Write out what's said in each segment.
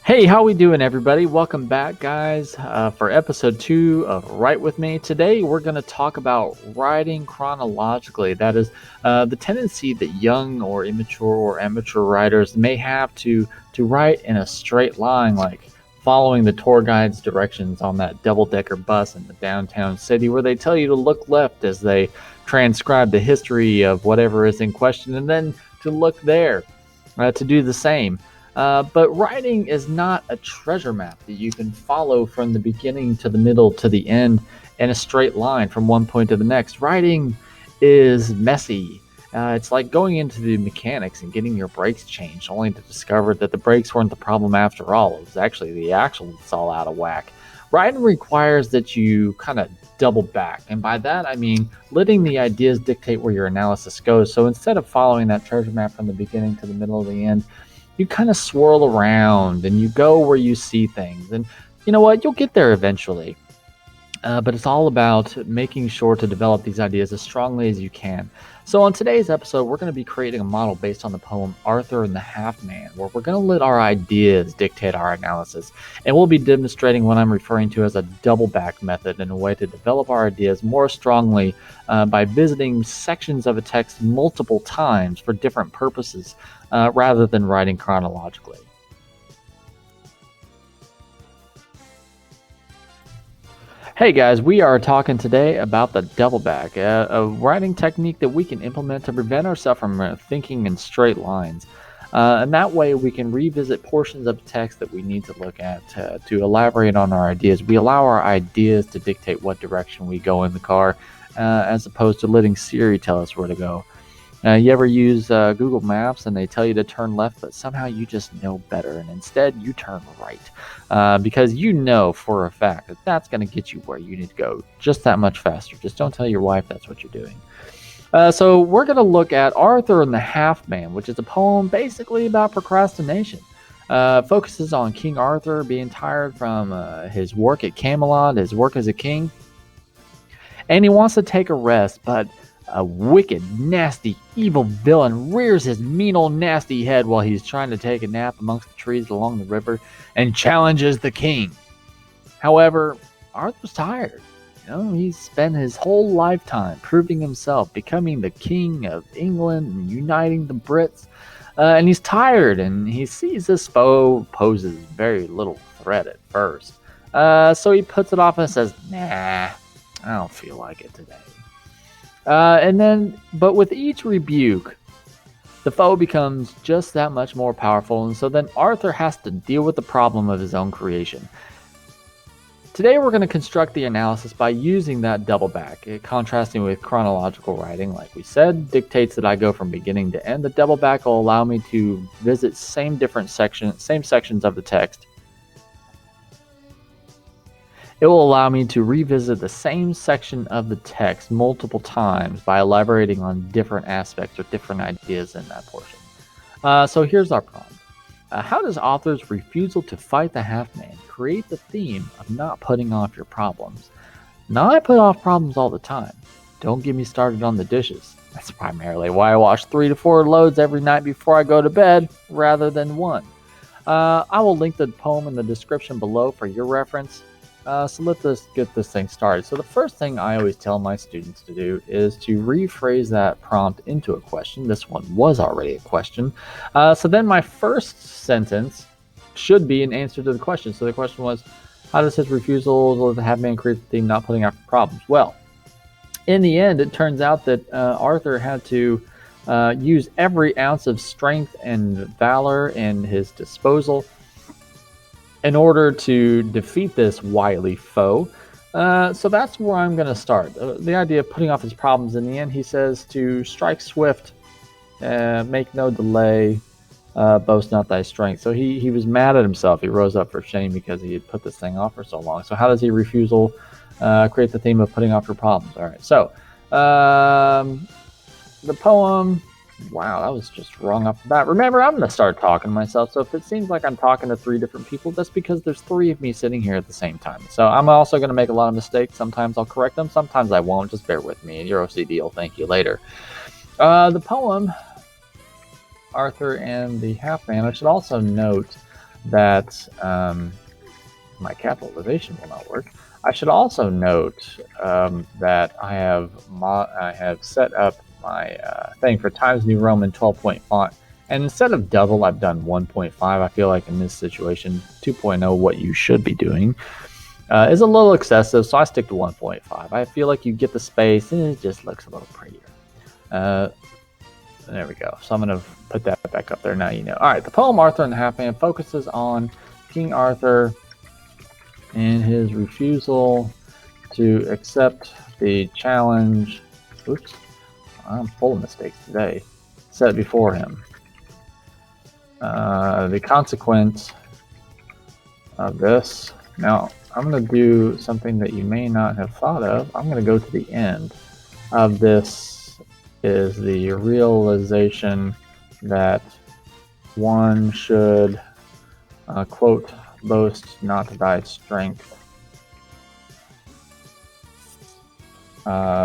Hey, how we doing, everybody? Welcome back, guys, for episode 2 of Write With Me. Today, we're going to talk about writing chronologically. That is the tendency that young or immature or amateur writers may have to write in a straight line, like following the tour guide's directions on that double-decker bus in the downtown city, where they tell you to look left as they transcribe the history of whatever is in question, and then to look there to do the same. But writing is not a treasure map that you can follow from the beginning to the middle to the end in a straight line from one point to the next. Writing is messy. It's like going into the mechanics and getting your brakes changed, only to discover that the brakes weren't the problem after all. It was actually the axle that's all out of whack. Writing requires that you kind of double back. And by that, I mean letting the ideas dictate where your analysis goes. So instead of following that treasure map from the beginning to the middle to the end, you kind of swirl around and you go where you see things. And you know what? You'll get there eventually. But it's all about making sure to develop these ideas as strongly as you can. So, on today's episode, we're going to be creating a model based on the poem Arthur and the Half Man, where we're going to let our ideas dictate our analysis. And we'll be demonstrating what I'm referring to as a double-back method in a way to develop our ideas more strongly by visiting sections of a text multiple times for different purposes rather than writing chronologically. Hey guys, we are talking today about the doubleback, a writing technique that we can implement to prevent ourselves from thinking in straight lines. And that way we can revisit portions of text that we need to look at to elaborate on our ideas. We allow our ideas to dictate what direction we go in the car, as opposed to letting Siri tell us where to go. You ever use Google Maps and they tell you to turn left, but somehow you just know better, and instead you turn right because you know for a fact that that's going to get you where you need to go just that much faster. Just don't tell your wife that's what you're doing. So we're going to look at Arthur and the Half Man, which is a poem basically about procrastination. Focuses on King Arthur being tired from his work at Camelot, his work as a king, and he wants to take a rest, but a wicked, nasty, evil villain rears his mean old nasty head while he's trying to take a nap amongst the trees along the river and challenges the king. However, Arthur's tired. He's spent his whole lifetime proving himself, becoming the king of England and uniting the Brits. And he's tired, and he sees this foe poses very little threat at first. So he puts it off and says, "Nah, I don't feel like it today." But with each rebuke, the foe becomes just that much more powerful, and so then Arthur has to deal with the problem of his own creation. Today we're going to construct the analysis by using that double back. Contrasting with chronological writing, like we said, dictates that I go from beginning to end. The double back will allow me to visit same sections of the text. It will allow me to revisit the same section of the text multiple times by elaborating on different aspects or different ideas in that portion. So here's our prompt. How does author's refusal to fight the half-man create the theme of not putting off your problems? Now, I put off problems all the time. Don't get me started on the dishes. That's primarily why I wash 3 to 4 loads every night before I go to bed rather than one. I will link the poem in the description below for your reference. So let's get this thing started. So the first thing I always tell my students to do is to rephrase that prompt into a question. This one was already a question. So then my first sentence should be an answer to the question. So the question was, how does his refusal of the half-man create the theme not putting off problems? Well, in the end, it turns out that Arthur had to use every ounce of strength and valor in his disposal in order to defeat this wily foe. So that's where I'm going to start. The idea of putting off his problems, in the end, he says to strike swift, make no delay, boast not thy strength. So he was mad at himself. He rose up for shame because he had put this thing off for so long. So how does he refusal create the theme of putting off your problems? All right, so the poem... Wow, that was just wrong off the bat. Remember, I'm going to start talking to myself, so if it seems like I'm talking to 3 different people, that's because there's 3 of me sitting here at the same time. So I'm also going to make a lot of mistakes. Sometimes I'll correct them, sometimes I won't. Just bear with me, and your OCD will thank you later. The poem, Arthur and the Half-Man, I should also note that my capitalization will not work. I should also note that I have set up my thing for Times New Roman 12-point font, and instead of double, I've done 1.5. I feel like in this situation, 2.0, what you should be doing, is a little excessive, so I stick to 1.5. I feel like you get the space, and it just looks a little prettier. There we go. So I'm going to put that back up there. Now you know. All right, the poem Arthur and the Half Man focuses on King Arthur and his refusal to accept the challenge. Oops, I'm full of mistakes today. Set before him. The consequence of this. Now, I'm going to do something that you may not have thought of. I'm going to go to the end of this. Is the realization that one should, quote, boast not thy strength,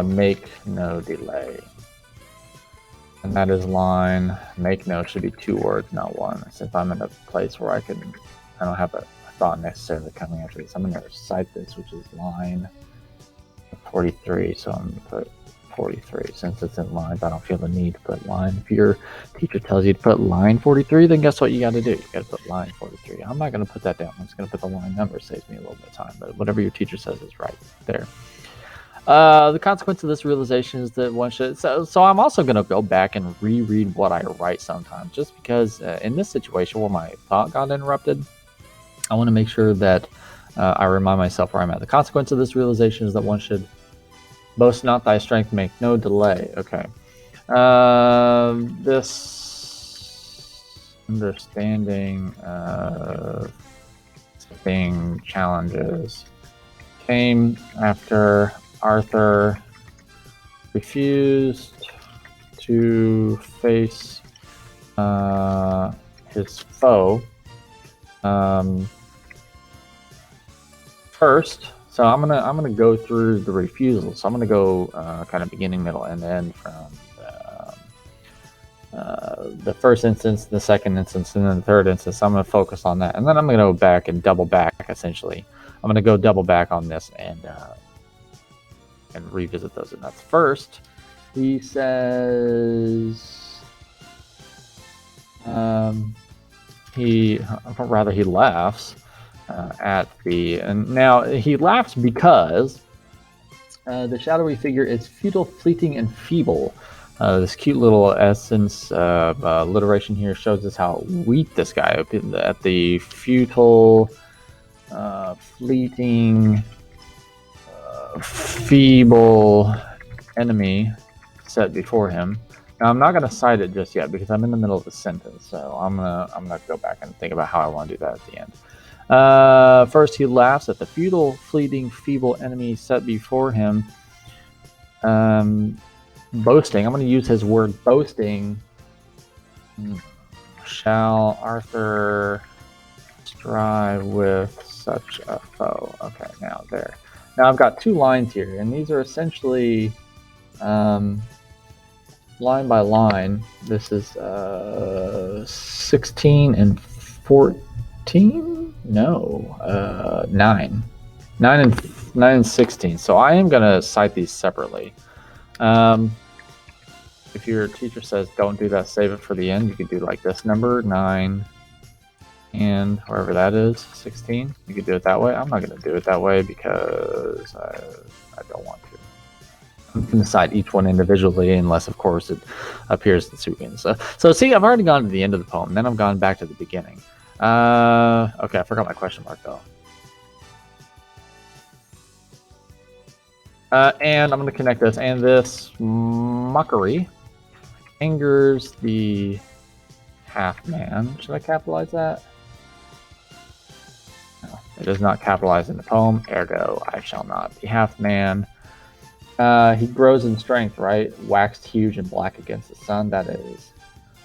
make no delay. And that is line, make no should be 2 words, not 1. Since I'm in a place where I don't have a thought necessarily coming after this. I'm going to recite this, which is line 43. So I'm going to put 43. Since it's in lines, I don't feel the need to put line. If your teacher tells you to put line 43, then guess what you got to do? You got to put line 43. I'm not going to put that down. I'm just going to put the line number. It saves me a little bit of time. But whatever your teacher says is right there. The consequence of this realization is that one should. So I'm also going to go back and reread what I write sometimes, just because in this situation where my thought got interrupted, I want to make sure that I remind myself where I'm at. The consequence of this realization is that one should boast not thy strength, make no delay. Okay. This understanding of thing challenges came after Arthur refused to face his foe first. So I'm gonna go through the refusal. So I'm gonna go kind of beginning, middle, and end from the first instance, the second instance, and then the third instance. I'm gonna focus on that, and then I'm gonna go back and double back. Essentially, I'm gonna go double back on this and revisit those. And that's first. He says he laughs. And now he laughs because the shadowy figure is futile, fleeting, and feeble. This cute little essence of alliteration here shows us how weak this guy is. At the futile, fleeting, feeble enemy set before him. Now I'm not going to cite it just yet because I'm in the middle of the sentence, so I'm gonna go back and think about how I want to do that at the end. First, he laughs at the futile, fleeting, feeble enemy set before him. Boasting. I'm going to use his word boasting. Shall Arthur strive with such a foe? Okay, now there. Now I've got 2 lines here, and these are essentially line by line. This is 16 and 14. No, 9 and 16. So I am going to cite these separately. If your teacher says don't do that, save it for the end, you could do like this number 9 and wherever that is 16. You could do it that way. I'm not going to do it that way because I don't want to. I'm going to cite each one individually unless of course it appears in sequence. So see, I've already gone to the end of the poem, then I've gone back to the beginning. Okay, I forgot my question mark though. And I'm going to connect this, and this mockery angers the half man. Should I capitalize that? No, it is not capitalized in the poem, ergo I shall not. The half man, he grows in strength, right? Waxed huge and black against the sun. That is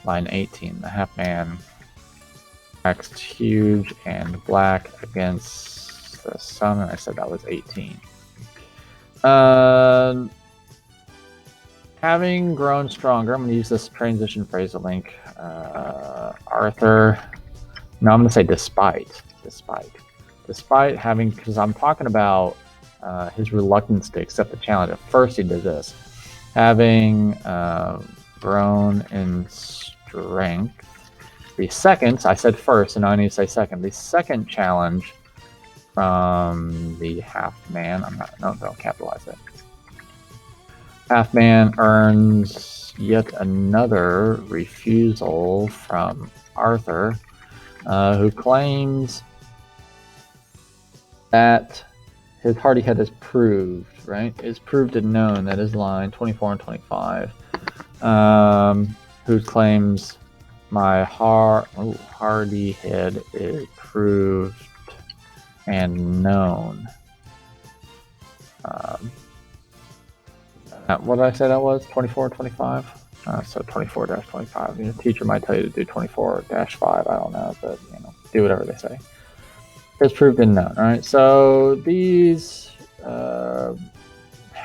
line 18. The half man waxed huge and black against the sun, and I said that was 18. Having grown stronger, I'm going to use this transition phrase to link Arthur No, I'm going to say despite having, because I'm talking about his reluctance to accept the challenge. At first, he did this, having grown in strength. The second, I said first, and now I need to say second. The second challenge from the half man. Don't capitalize it. Half man earns yet another refusal from Arthur, who claims that his hardihood is proved, right? Is proved and known. That is line 24 and 25. Who claims my hardihood is proved and known. What did I say that was? 24 and 25? So 24-25. Your teacher might tell you to do 24-5. I don't know, but do whatever they say. It's proved and known. All right. So these, I'm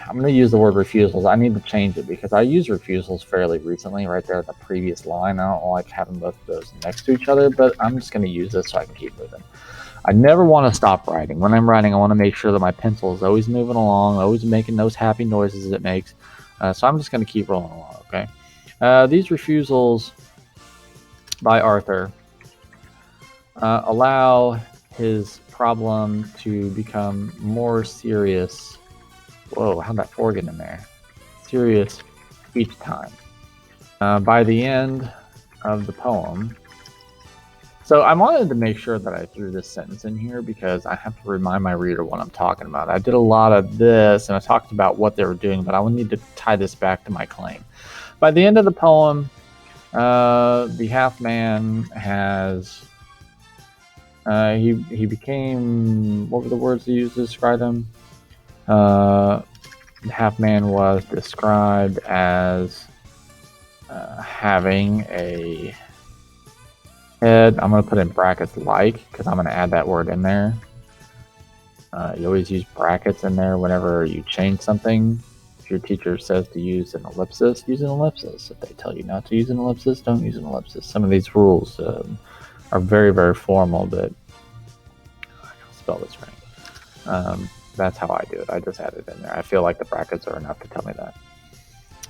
going to use the word refusals. I need to change it because I used refusals fairly recently, right there in the previous line. I don't like having both of those next to each other, but I'm just going to use this so I can keep moving. I never want to stop writing. When I'm writing, I want to make sure that my pencil is always moving along, always making those happy noises it makes. So I'm just going to keep rolling along, okay? These refusals by Arthur allow his problem to become more serious. Whoa, how'd that 4 get in there? Serious each time. By the end of the poem, so I wanted to make sure that I threw this sentence in here because I have to remind my reader what I'm talking about. I did a lot of this and I talked about what they were doing, but I will need to tie this back to my claim. By the end of the poem, the half man has he became, what were the words he used to describe him? The half man was described as having a head. I'm going to put in brackets like, because I'm going to add that word in there. You always use brackets in there whenever you change something. If your teacher says to use an ellipsis, use an ellipsis. If they tell you not to use an ellipsis, don't use an ellipsis. Some of these rules are very, very formal, but I can spell this right. That's how I do it. I just add it in there. I feel like the brackets are enough to tell me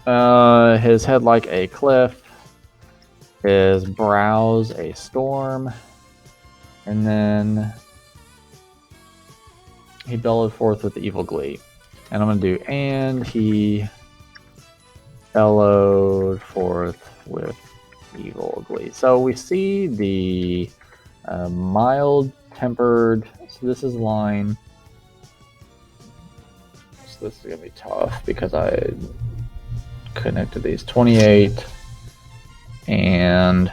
that. His head like a cliff, his brows a storm, and then he bellowed forth with evil glee. And I'm going to do, and he bellowed forth with evil glee. So we see the mild-tempered, so this is line, so this is going to be tough because I connected these 28 and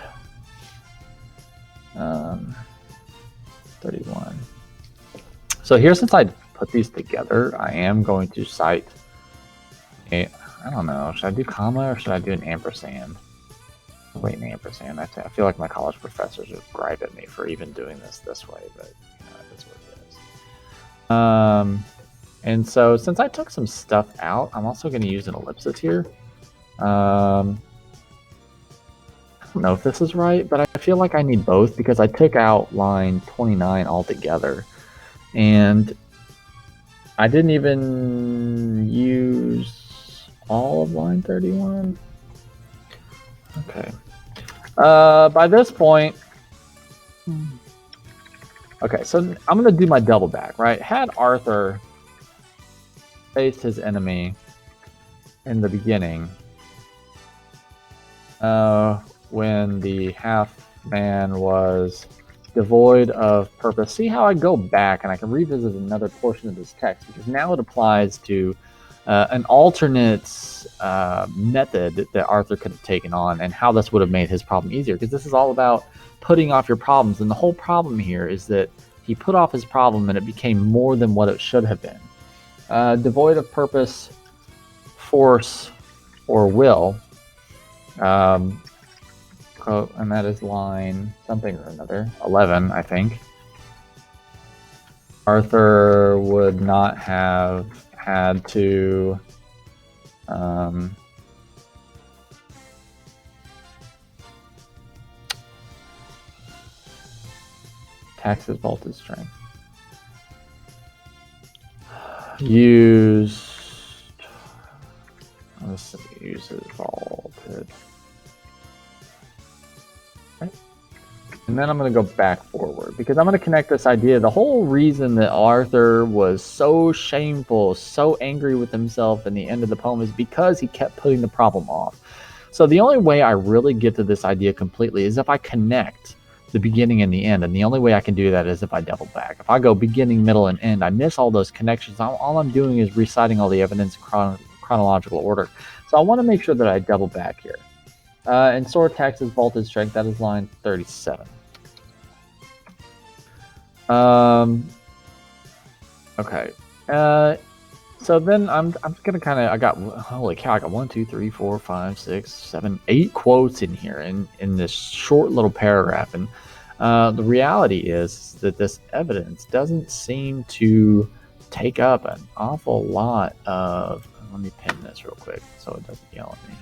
31. So here, since I put these together, I am going to cite a, I don't know, should I do comma or should I do an ampersand? Wait, an ampersand. I feel like my college professors would gripe at me for even doing this way, but that's what it is. And so since I took some stuff out, I'm also going to use an ellipsis here. I don't know if this is right, but I feel like I need both because I took out line 29 altogether. And I didn't even use all of line 31. Okay. By this point, okay, so I'm going to do my double back, right? Had Arthur faced his enemy in the beginning, when the half man was devoid of purpose. See how I go back and I can revisit another portion of this text because now it applies to an alternate method that Arthur could have taken on and how this would have made his problem easier, because this is all about putting off your problems. And the whole problem here is that he put off his problem and it became more than what it should have been. Devoid of purpose, force, or will. And that is line something or another, 11, I think. Arthur would not have had to taxes vaulted strength. Used. Let's use it vaulted. Right. And then I'm going to go back forward because I'm going to connect this idea. The whole reason that Arthur was so shameful, so angry with himself in the end of the poem is because he kept putting the problem off. So the only way I really get to this idea completely is if I connect the beginning and the end. And the only way I can do that is if I double back. If I go beginning, middle, and end, I miss all those connections. All I'm doing is reciting all the evidence in chronological order. So I want to make sure that I double back here. And sword taxes vaulted strength, that is line 37. Okay. So then I'm gonna kind of, I got, holy cow, I got 1, 2, 3, 4, 5, 6, 7, 8 quotes in here in this short little paragraph. And the reality is that this evidence doesn't seem to take up an awful lot of, let me pin this real quick so it doesn't yell at me.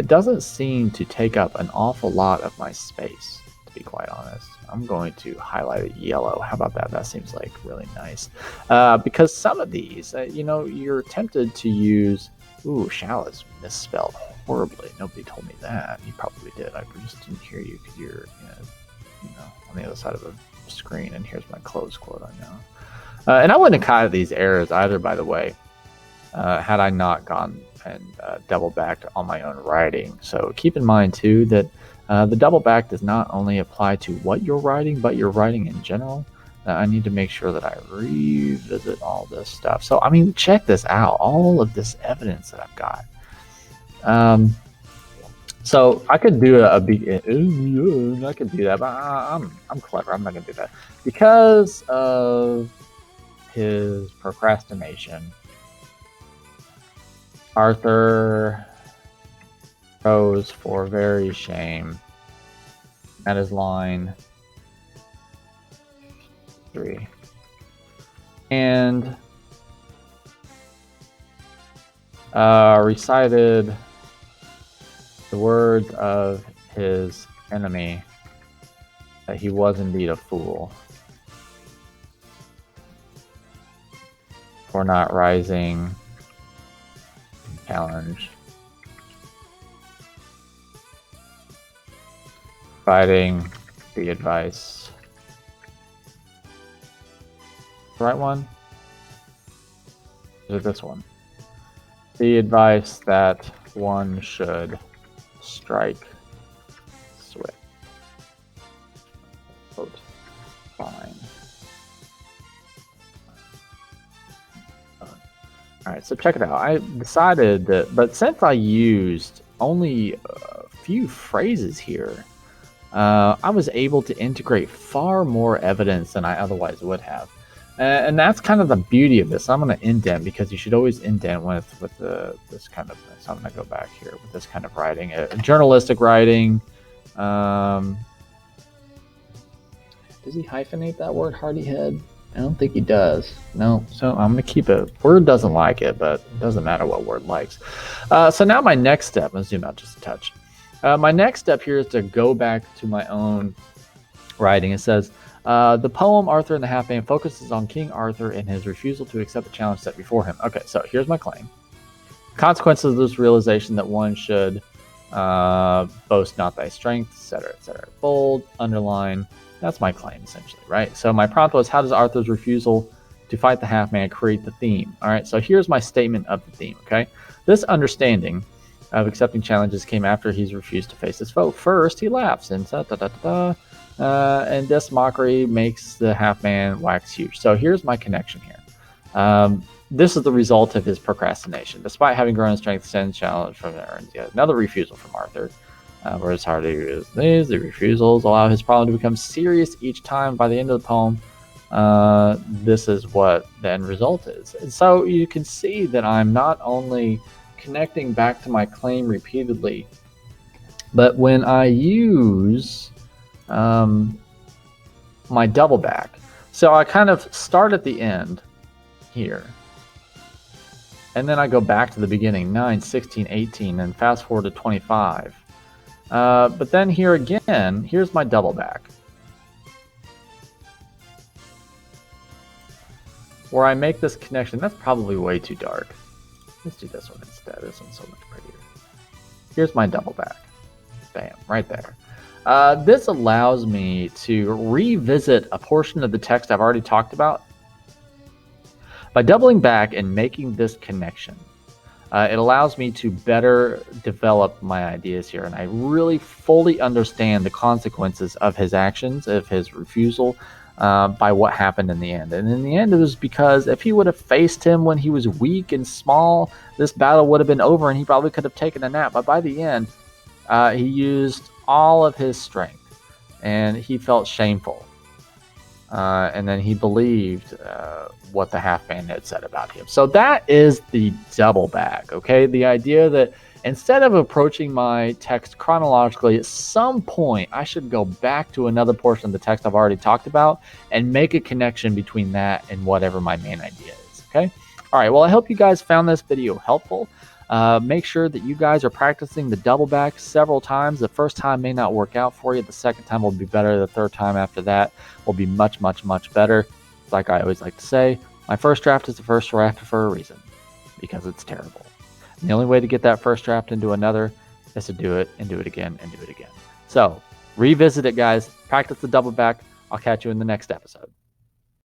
It doesn't seem to take up an awful lot of my space, to be quite honest. I'm going to highlight it yellow. How about that? That seems like really nice. Because some of these, you're tempted to use, shall is misspelled horribly. Nobody told me that. You probably did. I just didn't hear you because you're, on the other side of the screen. And here's my close quote I know. And I wouldn't have caught these errors either, by the way, had I not gone and double backed on my own writing. So keep in mind too that the double back does not only apply to what you're writing, but your writing in general. I need to make sure that I revisit all this stuff. So, I mean, check this out. All of this evidence that I've got. So I could do I could do that, but I'm clever. I'm not gonna do that because of his procrastination. Arthur goes for very shame. That is line 3. And recited the words of his enemy that he was indeed a fool for not rising challenge, providing the advice. The right one? Is it this one? The advice that one should strike swift. Quote, fine. Alright, so check it out. I decided that, but since I used only a few phrases here, I was able to integrate far more evidence than I otherwise would have. And that's kind of the beauty of this. I'm going to indent because you should always indent with this kind of, so I'm going to go back here with this kind of writing, journalistic writing. Does he hyphenate that word, Hardyhead? I don't think he does. No, so I'm going to keep it. Word doesn't like it, but it doesn't matter what word likes. So now my next step, let's zoom out just a touch. My next step here is to go back to my own writing. It says, the poem Arthur and the Half-Man focuses on King Arthur and his refusal to accept the challenge set before him. Okay, so here's my claim. Consequences of this realization that one should boast not thy strength, etc., etc. Bold, underline. That's my claim, essentially, right? So my prompt was, how does Arthur's refusal to fight the Half-Man create the theme? All right, so here's my statement of the theme, okay? This understanding of accepting challenges came after he's refused to face his foe. First, he laughs and and this mockery makes the Half-Man wax huge. So here's my connection here. This is the result of his procrastination. Despite having grown in strength, sends challenge from there, and yet another refusal from Arthur. Where it's hard to use these, the refusals allow his problem to become serious each time. By the end of the poem, this is what the end result is. And so you can see that I'm not only connecting back to my claim repeatedly, but when I use my double back, so I kind of start at the end here, and then I go back to the beginning, 9, 16, 18, and fast forward to 25. But then here again, here's my double back. where I make this connection. That's probably way too dark. Let's do this one instead. This one's so much prettier. Here's my double back. Bam, right there. This allows me to revisit a portion of the text I've already talked about. By doubling back and making this connection, it allows me to better develop my ideas here, and I really fully understand the consequences of his actions, of his refusal, by what happened in the end. And in the end, it was because if he would have faced him when he was weak and small, this battle would have been over and he probably could have taken a nap. But by the end, he used all of his strength and he felt shameful. And then he believed what the half man had said about him. So that is the double back, okay? The idea that instead of approaching my text chronologically, at some point I should go back to another portion of the text I've already talked about and make a connection between that and whatever my main idea is, okay? All right, well, I hope you guys found this video helpful. Make sure that you guys are practicing the double back several times. The first time may not work out for you. The second time will be better. The third time after that will be much, much, much better. Like I always like to say, my first draft is the first draft for a reason, because it's terrible. And the only way to get that first draft into another is to do it and do it again and do it again. So revisit it, guys. Practice the double back. I'll catch you in the next episode.